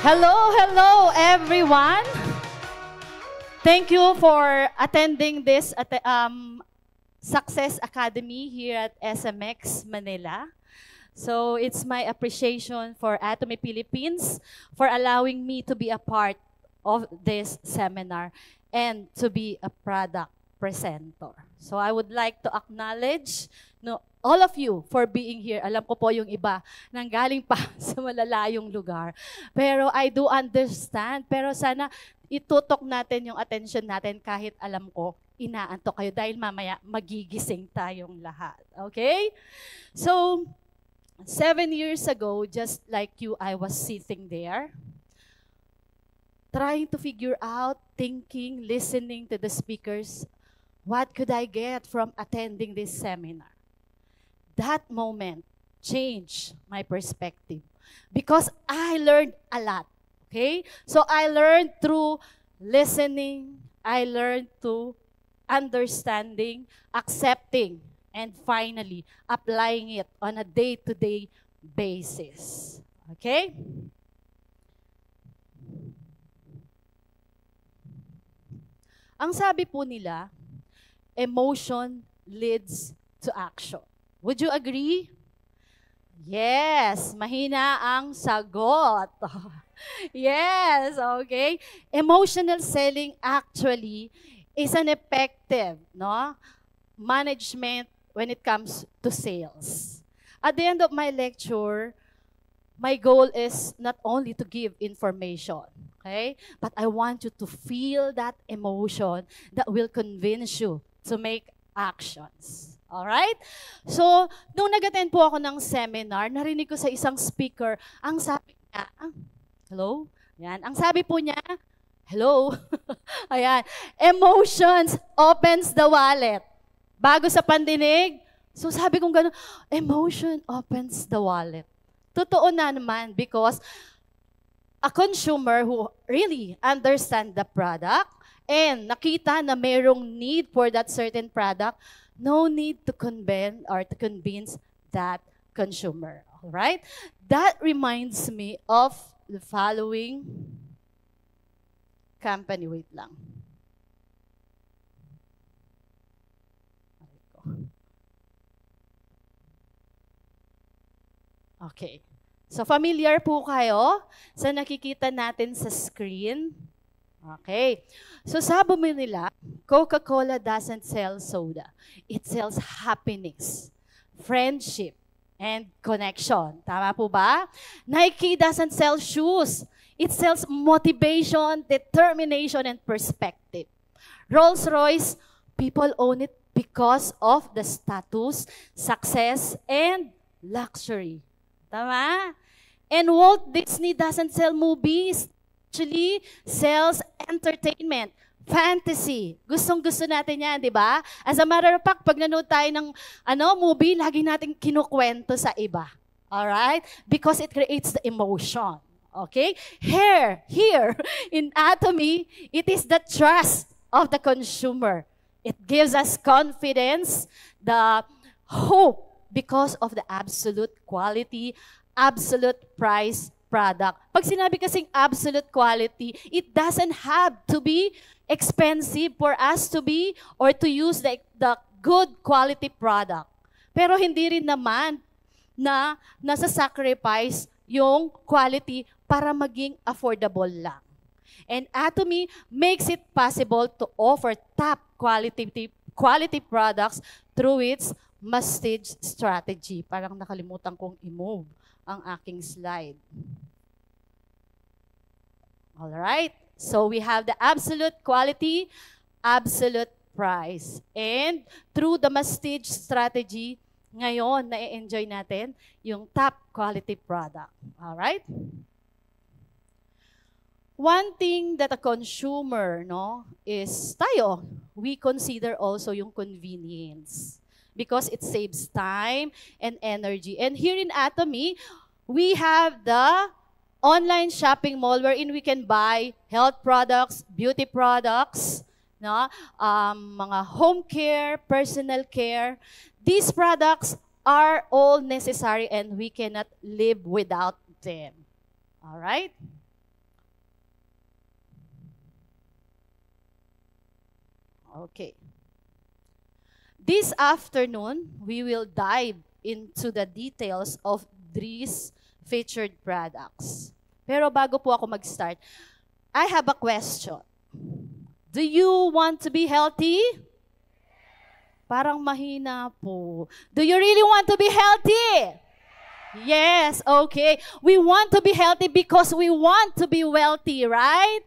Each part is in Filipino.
Hello everyone. Thank you for attending this Success Academy here at SMX Manila. So it's my appreciation for Atomy Philippines for allowing me to be a part of this seminar and to be a product presenter. So I would like to acknowledge all of you for being here. Alam ko po yung iba nanggaling pa sa malalayong lugar. Pero I do understand. Pero sana itutok natin yung attention natin kahit alam ko inaantok kayo dahil mamaya magigising tayong lahat. Okay? So, 7 years ago, just like you, I was sitting there trying to figure out, thinking, listening to the speakers, what could I get from attending this seminar? That moment changed my perspective because I learned a lot, okay? So I learned through listening, I learned through understanding, accepting, and finally applying it on a day-to-day basis, okay? Ang sabi po nila, emotion leads to action. Would you agree? Yes, mahina ang sagot. Yes, okay. Emotional selling actually is an effective management when it comes to sales. At the end of my lecture, my goal is not only to give information, okay? But I want you to feel that emotion that will convince you to make actions. Alright? So, nung nag-attend po ako ng seminar, narinig ko sa isang speaker, ang sabi niya, hello? Yan. Ang sabi po niya, hello? Ayan. Emotions opens the wallet. Bago sa pandinig, so sabi kong gano'n, emotion opens the wallet. Totoo na naman because a consumer who really understand the product and nakita na mayroong need for that certain product, no need to convince that consumer. All right? That reminds me of the following company. Wait lang. Okay. So familiar po kayo sa nakikita natin sa screen? Okay. So sabi mo nila, Coca-Cola doesn't sell soda. It sells happiness, friendship, and connection. Tama po ba? Nike doesn't sell shoes. It sells motivation, determination, and perspective. Rolls-Royce, people own it because of the status, success, and luxury. Tama? And Walt Disney doesn't sell movies. Actually sells entertainment, fantasy. Gustong-gusto natin yan, di ba? As a matter of fact, pag nanood tayo ng movie, lagi natin kinukwento sa iba. Alright? Because it creates the emotion. Okay? Here, in Atomy, it is the trust of the consumer. It gives us confidence, the hope, because of the absolute quality, absolute price, product. Pag sinabi kasing absolute quality, it doesn't have to be expensive for us to be or to use the good quality product. Pero hindi rin naman na nasa-sacrifice yung quality para maging affordable lang. And Atomy makes it possible to offer top quality products through its must-stage strategy. Parang nakalimutan kong i-move ang aking slide. All right. So we have the absolute quality, absolute price. And through the must-stage strategy, ngayon na-enjoy natin yung top quality product. All right? One thing that a consumer is tayo, we consider also yung convenience because it saves time and energy. And here in Atomy, we have the online shopping mall wherein we can buy health products, beauty products, mga home care, personal care. These products are all necessary and we cannot live without them. All right? Okay. This afternoon, we will dive into the details of these featured products. Pero bago po ako mag-start, I have a question. Do you want to be healthy? Parang mahina po. Do you really want to be healthy? Yes, okay. We want to be healthy because we want to be wealthy, right?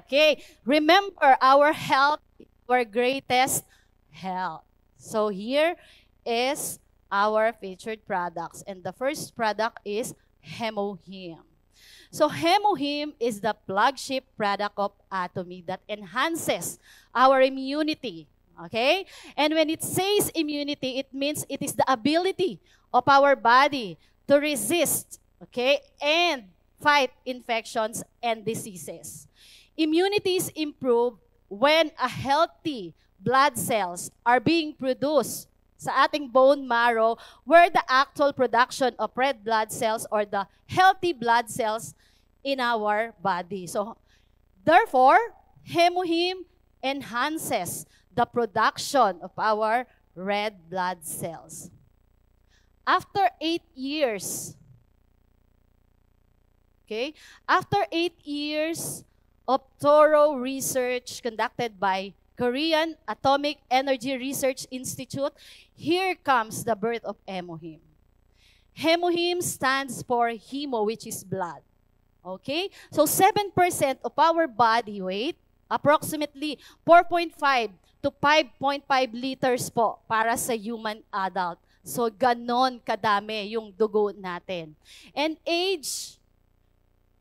Okay. Remember, our health, our greatest health. So here is our featured products. And the first product is Hemohim. So Hemohim is the flagship product of Atomy that enhances our immunity. Okay? And when it says immunity, it means it is the ability of our body to resist, okay, and fight infections and diseases. Immunity is improved when a healthy blood cells are being produced sa ating bone marrow where the actual production of red blood cells or the healthy blood cells in our body. So, therefore, Hemohim enhances the production of our red blood cells. After 8 years, okay, after 8 years of thorough research conducted by Korean Atomic Energy Research Institute, here comes the birth of Hemohim. Hemohim stands for hemo, which is blood. Okay? So 7% of our body weight, approximately 4.5 to 5.5 liters po para sa human adult. So ganon kadami yung dugo natin. And age,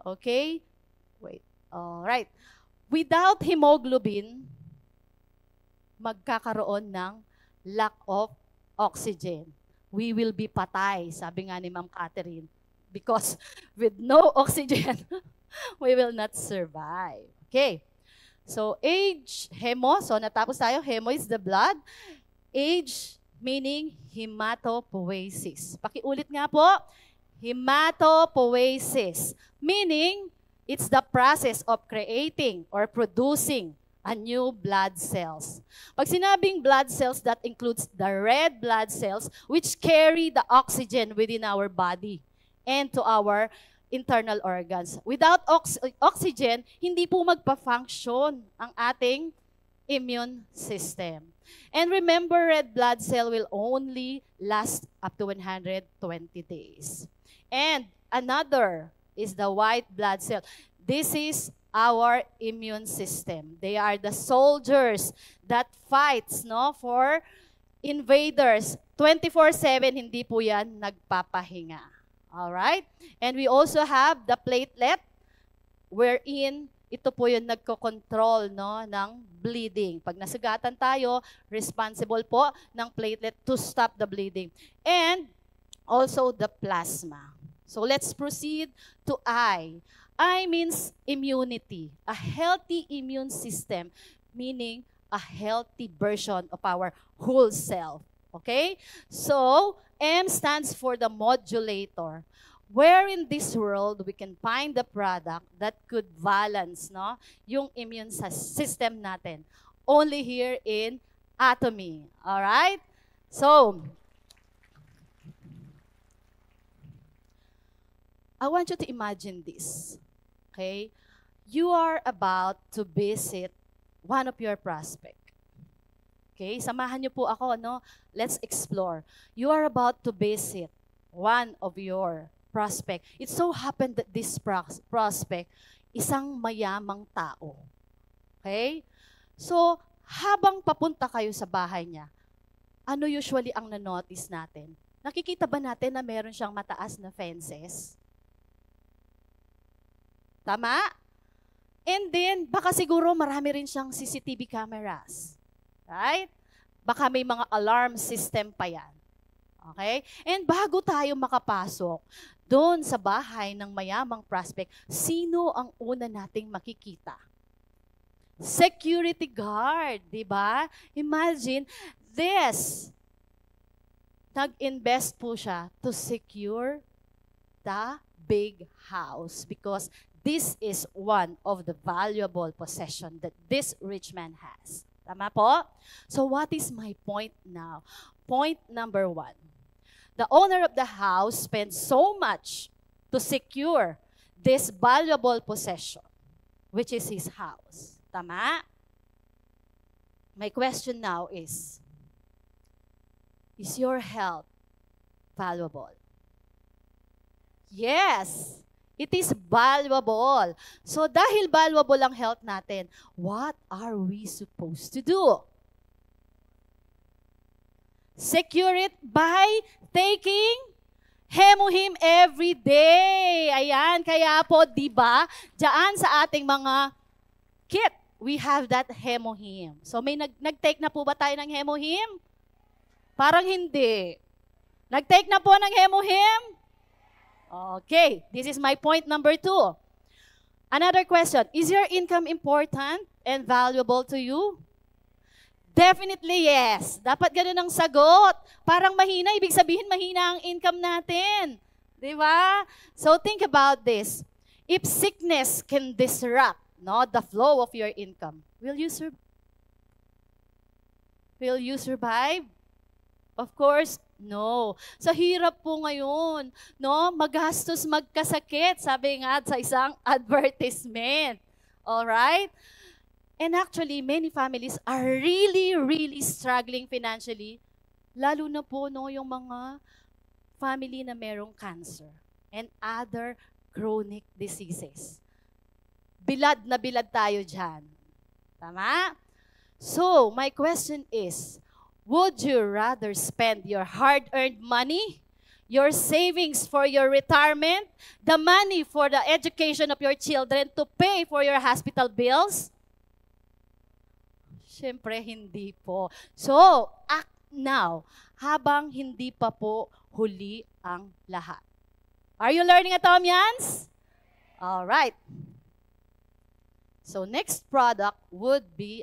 okay? Wait. All right. Without hemoglobin, magkakaroon ng lack of oxygen. We will be patay, sabi nga ni Ma'am Catherine. Because with no oxygen, we will not survive. Okay. So age, hemo. So natapos tayo. Hemo is the blood. Age, meaning hematopoiesis. Pakiulit nga po. Hematopoiesis. Meaning, it's the process of creating or producing a new blood cells. Pag sinabing blood cells, that includes the red blood cells which carry the oxygen within our body and to our internal organs. Without oxygen, hindi po magpa-function ang ating immune system. And remember, red blood cell will only last up to 120 days. And another is the white blood cell. This is our immune system. They are the soldiers that fights, no, for invaders. 24/7, hindi po yan nagpapahinga. Alright? And we also have the platelet, wherein ito po yung nagko-control, no, ng bleeding. Pag nasugatan tayo, responsible po ng platelet to stop the bleeding. And also the plasma. So let's proceed to I. I means immunity. A healthy immune system, meaning a healthy version of our whole self. Okay? So, M stands for the modulator. Where in this world we can find the product that could balance, no, yung immune system natin. Only here in Atomy. Alright? So, I want you to imagine this. Okay? You are about to visit one of your prospect. Okay? Samahan niyo po ako, no? Let's explore. You are about to visit one of your prospect. It so happened that this prospect, isang mayamang tao. Okay? So, habang papunta kayo sa bahay niya, ano usually ang na-notice natin? Nakikita ba natin na meron siyang mataas na fences? Tama? And then, baka siguro marami rin siyang CCTV cameras. Right? Baka may mga alarm system pa yan. Okay? And bago tayo makapasok doon sa bahay ng mayamang prospect, sino ang una nating makikita? Security guard, di ba? Imagine this. Nag-invest po siya to secure the big house because this is one of the valuable possession that this rich man has. Tama po? So what is my point now? Point number 1. The owner of the house spent so much to secure this valuable possession, which is his house. Tama? My question now is your health valuable? Yes, it is valuable. So dahil valuable ang health natin, what are we supposed to do? Secure it by taking Hemohim every day. Ayan, kaya po, di ba, diyan sa ating mga kit, we have that Hemohim. So may nag-take na po ba tayo ng Hemohim? Parang hindi. Nag-take na po ng Hemohim? Okay, this is my point number 2. Another question, is your income important and valuable to you? Definitely yes. Dapat ganun ang sagot. Parang mahina, ibig sabihin mahina ang income natin. Di ba? So think about this. If sickness can disrupt the flow of your income, will you survive? Of course, no. Sa hirap po ngayon, magastos magkasakit, sabi nga sa isang advertisement. Alright? And actually, many families are really, really struggling financially. Lalo na po yung mga family na merong cancer and other chronic diseases. Bilad na bilad tayo dyan. Tama? So, my question is, would you rather spend your hard-earned money, your savings for your retirement, the money for the education of your children to pay for your hospital bills? Siyempre, hindi po. So, act now, habang hindi pa po huli ang lahat. Are you learning, Atomians? All right. So, next product would be,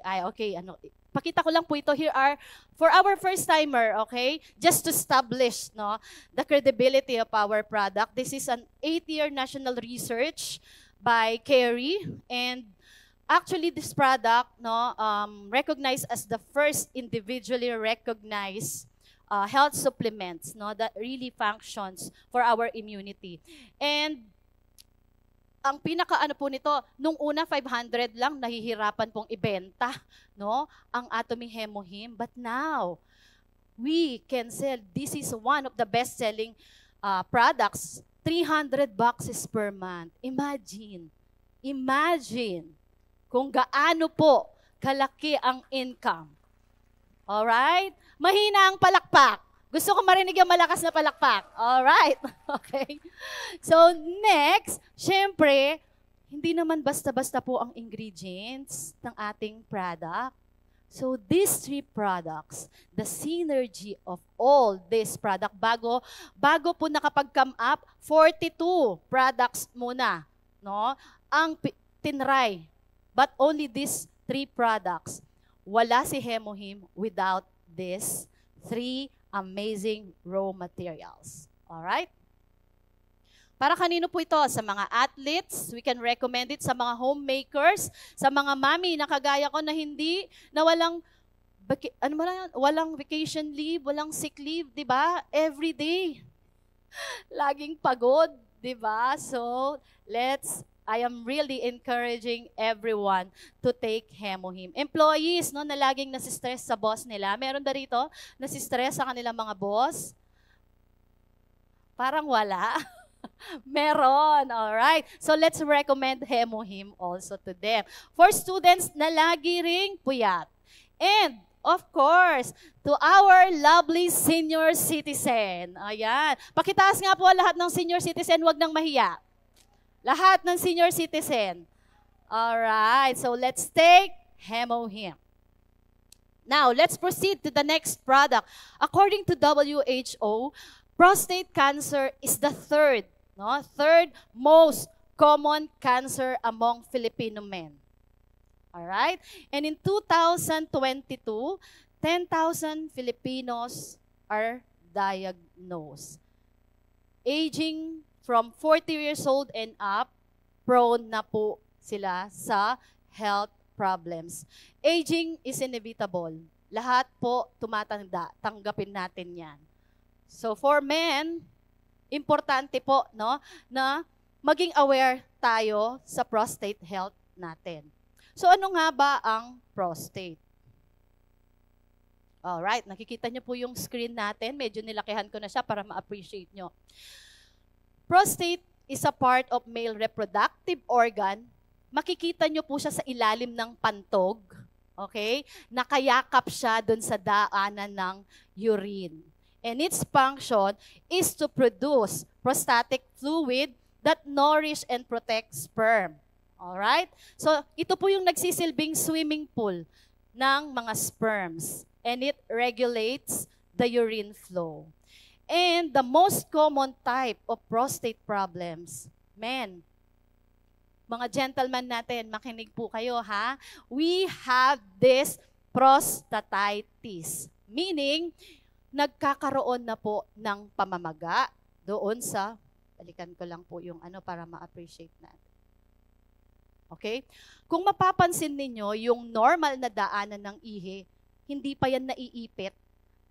pakita ko lang po ito. Here are, for our first-timer, okay? Just to establish the credibility of our product. This is an 8-year national research by Kerry, and actually, this product, recognized as the first individually recognized health supplements, that really functions for our immunity. And ang pinaka-ano po nito, nung una 500 lang, nahihirapan pong ibenta, ang Atomy Hemohim. But now, we can sell, this is one of the best-selling products, 300 boxes per month. Imagine kung gaano po kalaki ang income. Alright? Mahina ang palakpak. Gusto ko marinig yung malakas na palakpak. Alright? Okay. So, next, syempre, hindi naman basta-basta po ang ingredients ng ating product. So, these 3 products, the synergy of all this product, bago po nakapag-come up, 42 products muna, ang tinry. But only these 3 products. Wala si Hemohim without these 3 amazing raw materials. Alright? Para kanino po ito? Sa mga athletes, we can recommend it sa mga homemakers, sa mga mami na kagaya ko na walang vacation leave, walang sick leave, di ba? Every day. Laging pagod, di ba? So, I am really encouraging everyone to take Hemohim. Employees, na laging nasistress sa boss nila. Meron ba rito nasistress sa kanilang mga boss? Parang wala. Meron, alright. So let's recommend Hemohim also to them. For students na lagi ring puyat. And of course, to our lovely senior citizen. Ayan. Pakitaas nga po lahat ng senior citizen, wag nang mahiya. Lahat ng senior citizen. Alright, so let's take Hemohim. Now, let's proceed to the next product. According to WHO, prostate cancer is the third most common cancer among Filipino men. Alright? And in 2022, 10,000 Filipinos are diagnosed. Aging from 40 years old and up, prone na po sila sa health problems. Aging is inevitable. Lahat po tumatanda. Tanggapin natin yan. So for men, importante po no, na maging aware tayo sa prostate health natin. So ano nga ba ang prostate? Alright, nakikita niyo po yung screen natin. Medyo nilakihan ko na siya para ma-appreciate nyo. Prostate is a part of male reproductive organ. Makikita nyo po siya sa ilalim ng pantog. Okay? Nakayakap siya dun sa daanan ng urine. And its function is to produce prostatic fluid that nourish and protect sperm. Alright? So, ito po yung nagsisilbing swimming pool ng mga sperms. And it regulates the urine flow. And the most common type of prostate problems, men, mga gentlemen natin, makinig po kayo ha. We have this prostatitis. Meaning, nagkakaroon na po ng pamamaga doon sa, balikan ko lang po yung ano para ma-appreciate natin. Okay? Kung mapapansin ninyo, yung normal na daanan ng ihi, hindi pa yan naiipit.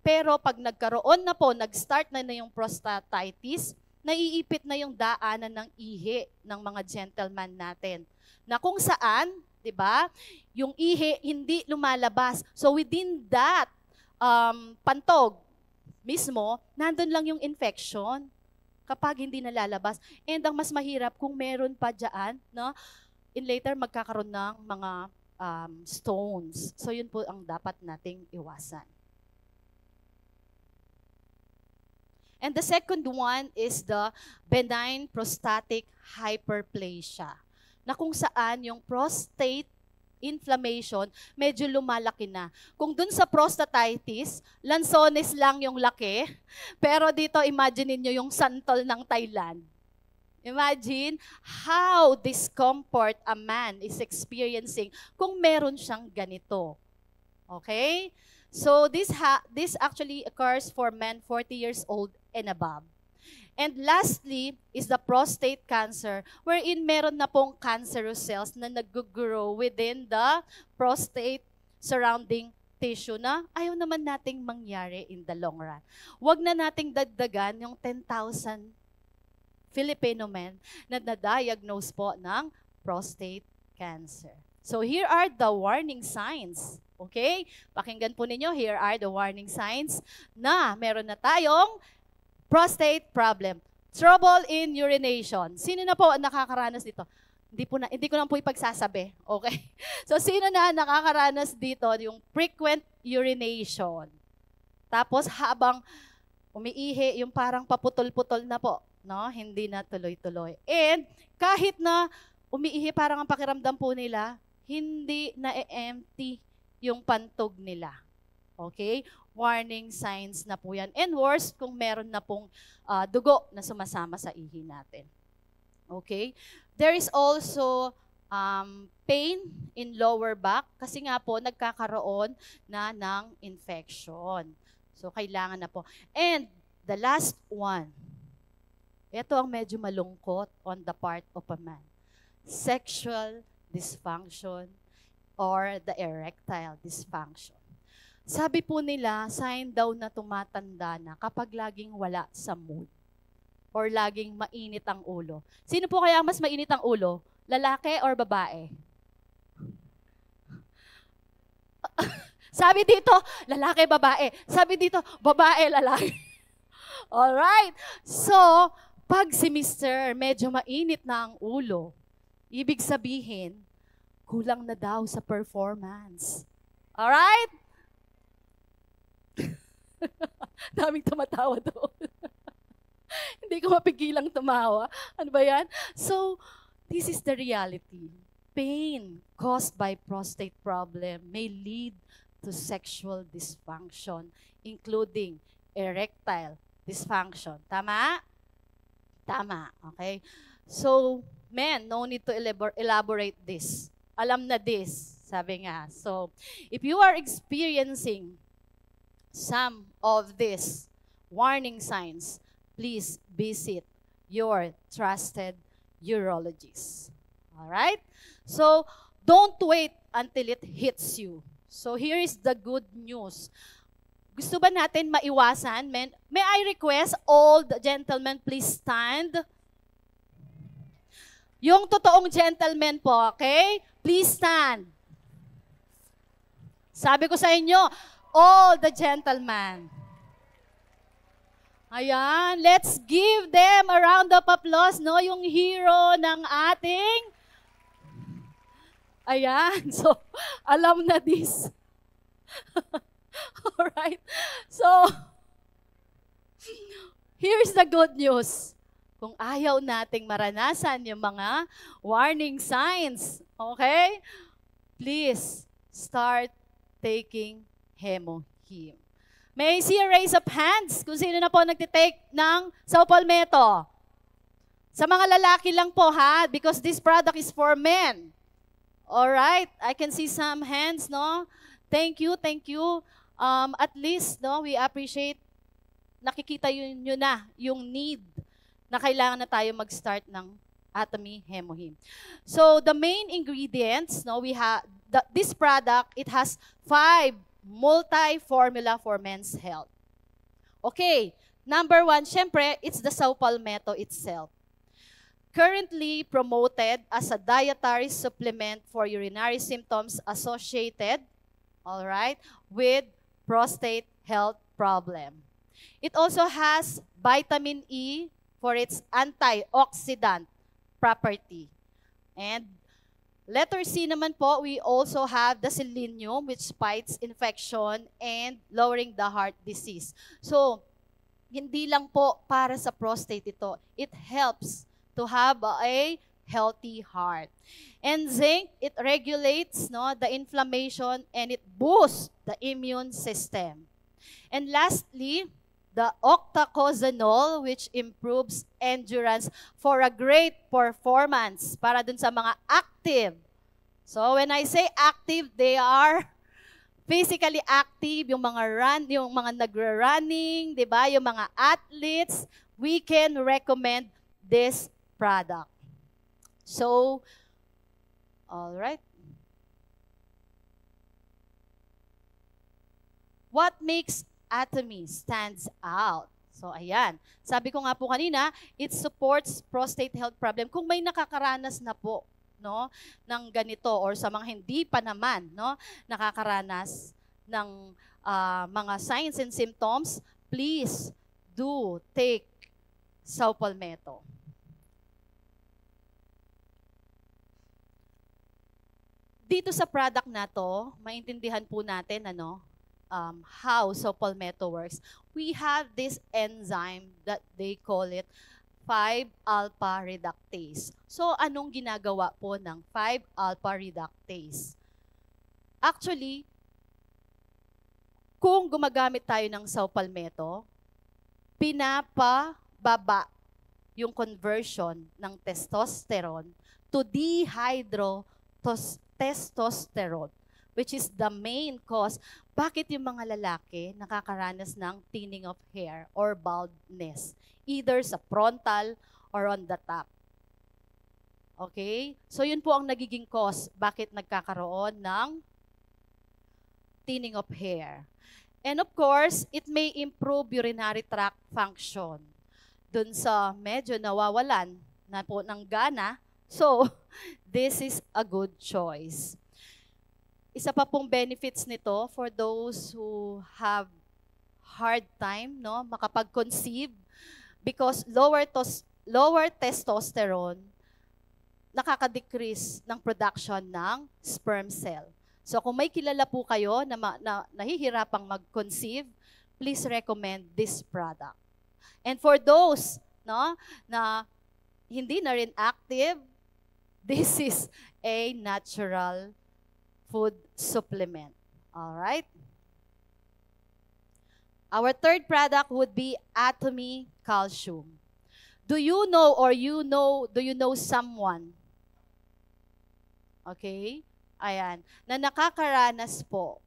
Pero pag nagkaroon na po, nag-start na yung prostatitis, naiipit na yung daanan ng ihi ng mga gentleman natin. Na kung saan, di ba, yung ihi hindi lumalabas. So within that pantog mismo, nandun lang yung infection kapag hindi nalalabas. And ang mas mahirap kung meron pa dyan, no, in later magkakaroon ng mga stones. So yun po ang dapat nating iwasan. And the second one is the benign prostatic hyperplasia, na kung saan yung prostate inflammation medyo lumalaki na. Kung dun sa prostatitis, lansones lang yung laki, pero dito imagine niyo yung santol ng Thailand. Imagine how discomfort a man is experiencing kung meron siyang ganito. Okay? So this actually occurs for men 40 years old and above. And lastly is the prostate cancer, wherein meron na pong cancerous cells na nag-grow within the prostate surrounding tissue na ayaw naman nating mangyari in the long run. Huwag na nating dagdagan yung 10,000 Filipino men na na-diagnose po ng prostate cancer. So here are the warning signs. Okay? Pakinggan po ninyo, here are the warning signs na meron na tayong prostate problem. Trouble in urination. Sino na po nakakaranas dito? Hindi ko lang po ipagsasabi. Okay? So sino na nakakaranas dito yung frequent urination? Tapos habang umiihi, yung parang paputol-putol na po. No, hindi na tuloy-tuloy. And kahit na umiihi, parang ang pakiramdam po nila, hindi na empty yung pantog nila. Okay? Warning signs na po yan. And worse, kung meron na pong dugo na sumasama sa ihi natin. Okay? There is also pain in lower back kasi nga po nagkakaroon na ng infection. So, kailangan na po. And the last one, ito ang medyo malungkot on the part of a man. Sexual dysfunction or the erectile dysfunction. Sabi po nila, sign daw na tumatanda na kapag laging wala sa mood or laging mainit ang ulo. Sino po kaya mas mainit ang ulo? Lalaki or babae? Sabi dito, lalaki, babae. Sabi dito, babae, lalaki. Alright. So, pag si Mr. medyo mainit na ang ulo, ibig sabihin, kulang na daw sa performance. Alright? Daming tumatawa doon. Hindi ko mapigilang tumawa. Ano ba yan? So, this is the reality. Pain caused by prostate problem may lead to sexual dysfunction, including erectile dysfunction. Tama? Tama. Okay? So, men, no need to elaborate this. Alam na this, sabi nga. So, if you are experiencing some of these warning signs, please visit your trusted urologist. Alright? So, don't wait until it hits you. So here is the good news. Gusto ba natin maiwasan? May I request all the gentlemen please stand? Yung totoong gentleman po, okay? Please stand. Sabi ko sa inyo, all the gentlemen. Ayan, let's give them a round of applause, no? Yung hero ng ating... Ayan, so, alam na this. Alright, so, here's the good news. Kung ayaw nating maranasan yung mga warning signs, okay? Please, start taking Hemohim. May I see a raise of hands kung sino na po nagtitake ng Saupalmeto? Sa mga lalaki lang po ha, because this product is for men. Alright, I can see some hands, no? Thank you, thank you. At least, no, we appreciate, nakikita nyo na yung need na kailangan na tayo mag-start ng Atomy Hemohim. So, the main ingredients, no, we have, this product, it has 5 multi-formula for men's health. Okay, number 1, syempre, it's the Saupalmeto itself. Currently promoted as a dietary supplement for urinary symptoms associated, all right, with prostate health problem. It also has vitamin E for its antioxidant property. And letter C naman po, we also have the selenium which fights infection and lowering the heart disease. So, hindi lang po para sa prostate ito. It helps to have a healthy heart. And zinc, it regulates the inflammation and it boosts the immune system. And lastly, the octacosanol, which improves endurance for a great performance para dun sa mga active. So when I say active, they are physically active, yung mga nagra-running, 'di ba? Yung mga athletes, we can recommend this product. So, all right. What makes Atomy stands out? So, ayan. Sabi ko nga po kanina, it supports prostate health problem. Kung may nakakaranas na po, no, ng ganito or sa mga hindi pa naman, no, nakakaranas ng mga signs and symptoms, please do take Saupalmeto. Dito sa product na to, maintindihan po natin how Saupalmeto works. We have this enzyme that they call it 5-alpha reductase. So, anong ginagawa po ng 5-alpha reductase? Actually, kung gumagamit tayo ng Saupalmeto, pinapababa yung conversion ng testosterone to dihydrotestosterone, which is the main cause bakit yung mga lalaki nakakaranas ng thinning of hair or baldness, either sa frontal or on the top. Okay? So yun po ang nagiging cause bakit nagkakaroon ng thinning of hair. And of course, it may improve urinary tract function. Dun sa medyo nawawalan na po ng gana, so this is a good choice. Isa pa pong benefits nito for those who have hard time, makapag-conceive, because lower testosterone nakaka-decrease ng production ng sperm cell. So kung may kilala po kayo na nahihirapang mag-conceive, please recommend this product. And for those na hindi na rin active, this is a natural food supplement. All right? Our third product would be Atomy Calcium. Do you know someone? Okay? Ayan. Na nakakaranas po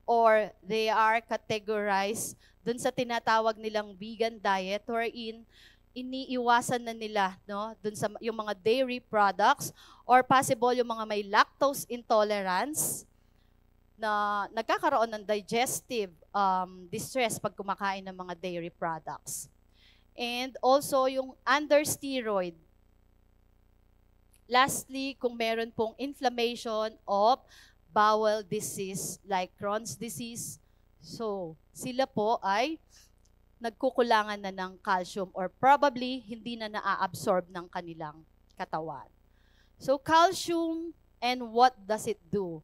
or they are categorized dun sa tinatawag nilang vegan diet wherein iniiwasan na nila, no, dun sa yung mga dairy products, or possible yung mga may lactose intolerance na nagkakaroon ng digestive distress pag kumakain ng mga dairy products. And also yung under steroid. Lastly, kung meron pong inflammation of bowel disease like Crohn's disease, so sila po ay nagkukulangan na ng calcium or probably hindi na naa-absorb ng kanilang katawan. So calcium, and what does it do?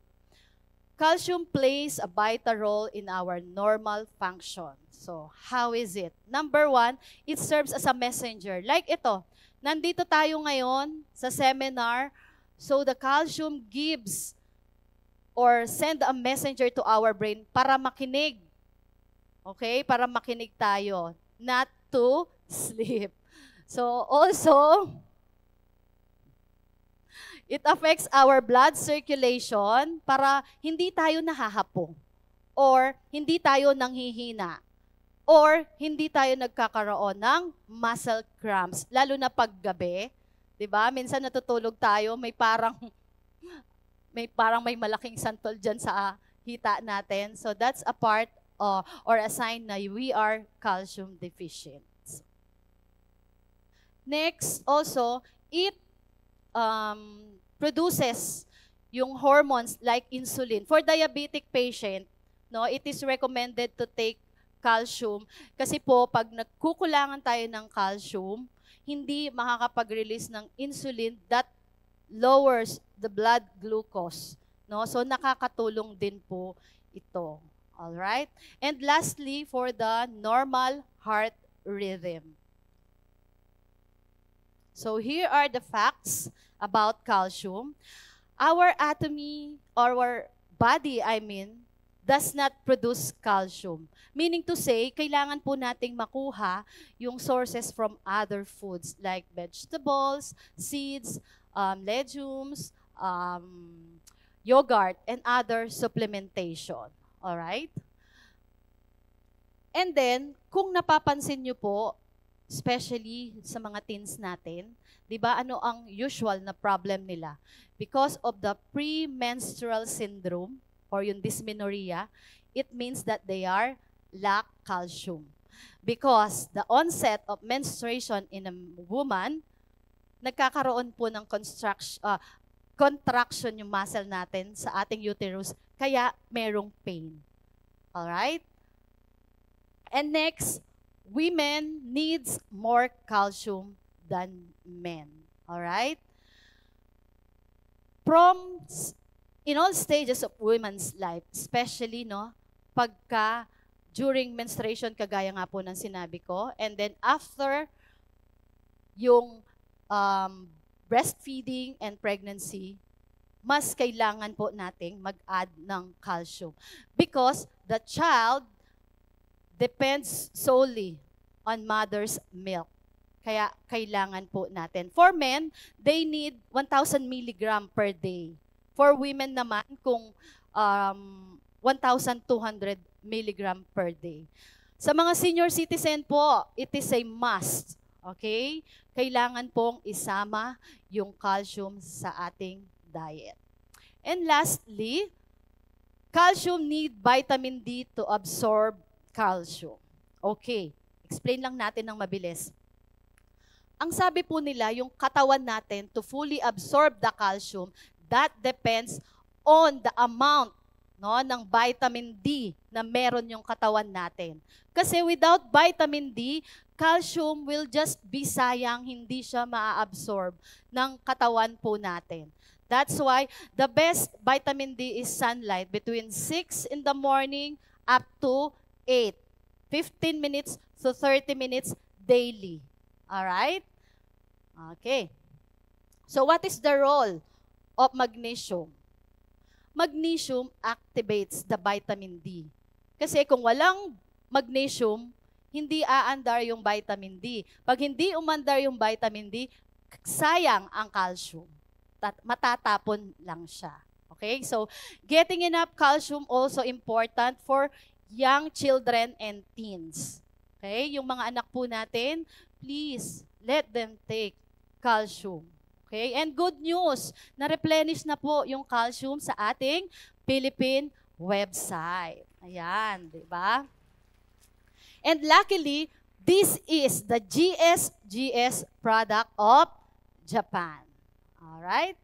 Calcium plays a vital role in our normal function. So how is it? Number one, it serves as a messenger. Like ito, nandito tayo ngayon sa seminar, so the calcium gives or send a messenger to our brain para makinig. Okay? Para makinig tayo. Not to sleep. So also, it affects our blood circulation para hindi tayo nahahapong or hindi tayo nanghihina or hindi tayo nagkakaroon ng muscle cramps, lalo na paggabi. 'Di ba? Minsan natutulog tayo, may parang may malaking santol diyan sa hita natin. So that's a part or a sign na we are calcium deficient. Next, also, it produces yung hormones like insulin. For diabetic patient, no, it is recommended to take calcium kasi po pag nagkukulangan tayo ng calcium, hindi makakapag-release ng insulin that lowers the blood glucose, no? So nakakatulong din po ito. All right? And lastly, for the normal heart rhythm. So here are the facts about calcium. Our anatomy, our body, does not produce calcium. Meaning to say, kailangan po nating makuha yung sources from other foods like vegetables, seeds, legumes, yogurt, and other supplementation. Alright? And then, kung napapansin nyo po, especially sa mga teens natin, di ba ano ang usual na problem nila? Because of the premenstrual syndrome or yung dysmenorrhea, it means that they are lack calcium. Because the onset of menstruation in a woman, nagkakaroon po ng contraction yung muscle natin sa ating uterus, kaya merong pain. Alright? And next, women needs more calcium than men. Alright? In all stages of women's life, especially, no, pagka during menstruation, kagaya nga po ng sinabi ko, and then after yung breastfeeding and pregnancy, mas kailangan po nating mag-add ng calcium. Because the child depends solely on mother's milk. Kaya kailangan po natin. For men, they need 1,000 milligram per day. For women naman, kung 1,200 milligram per day. Sa mga senior citizen po, it is a must. Okay? Kailangan pong isama yung calcium sa ating diet. And lastly, calcium need vitamin D to absorb calcium. Okay, explain lang natin ng mabilis. Ang sabi po nila, yung katawan natin to fully absorb the calcium, that depends on the amount, no, ng vitamin D na meron yung katawan natin. Kasi without vitamin D, calcium will just be sayang, hindi siya maa-absorb ng katawan po natin. That's why the best vitamin D is sunlight between 6 in the morning up to 8. 15 minutes to 30 minutes daily. Alright? Okay. So what is the role of magnesium? Magnesium activates the vitamin D. Kasi kung walang magnesium, hindi aandar yung vitamin D. Pag hindi umandar yung vitamin D, sayang ang calcium. Matatapon lang siya. Okay? So, getting enough calcium also important for young children and teens. Okay? Yung mga anak po natin, please let them take calcium. Okay? And good news, na-replenish na po yung calcium sa ating Philippine website. Ayan, di ba? And luckily, this is the GS product of Japan. Alright?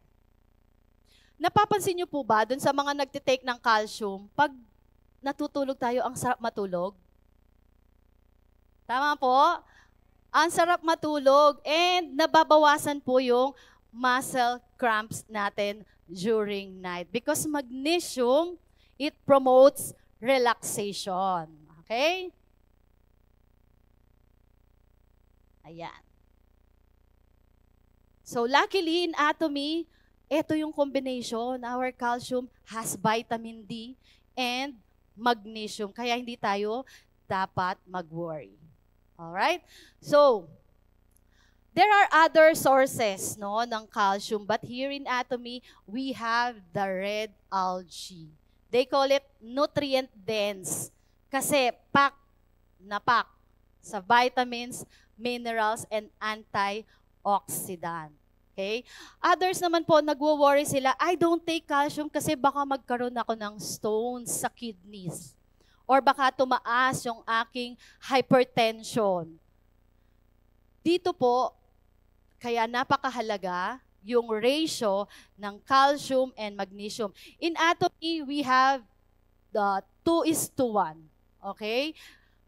Napapansin niyo po ba, dun sa mga nagtitake ng calcium, pag natutulog tayo, ang sarap matulog? Tama po? Ang sarap matulog and nababawasan po yung muscle cramps natin during night. Because magnesium, it promotes relaxation. Okay? Ayan. So luckily in Atomy, ito yung combination. Our calcium has vitamin D and magnesium. Kaya hindi tayo dapat mag-worry. Alright? So, there are other sources no, ng calcium. But here in Atomy, we have the red algae. They call it nutrient dense. Kasi pack sa vitamins, minerals, and antioxidant. Okay? Others naman po, nagwo-worry sila, I don't take calcium kasi baka magkaroon ako ng stones sa kidneys. Or baka tumaas yung aking hypertension. Dito po, kaya napakahalaga yung ratio ng calcium and magnesium. In Atomy, we have the 2:1. Okay?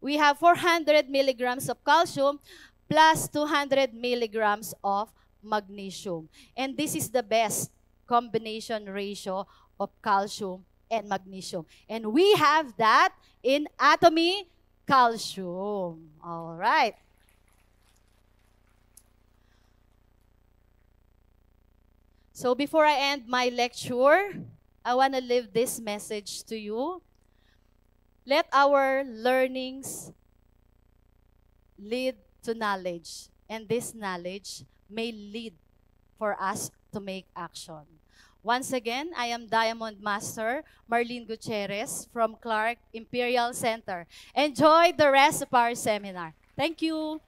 We have 400 milligrams of calcium plus 200 milligrams of magnesium. And this is the best combination ratio of calcium and magnesium. And we have that in Atomy calcium. All right. So before I end my lecture, I want to leave this message to you. Let our learnings lead to knowledge, and this knowledge may lead for us to make action. Once again, I am Diamond Master Marlene Gutierrez from Clark Imperial Center. Enjoy the rest of our seminar. Thank you.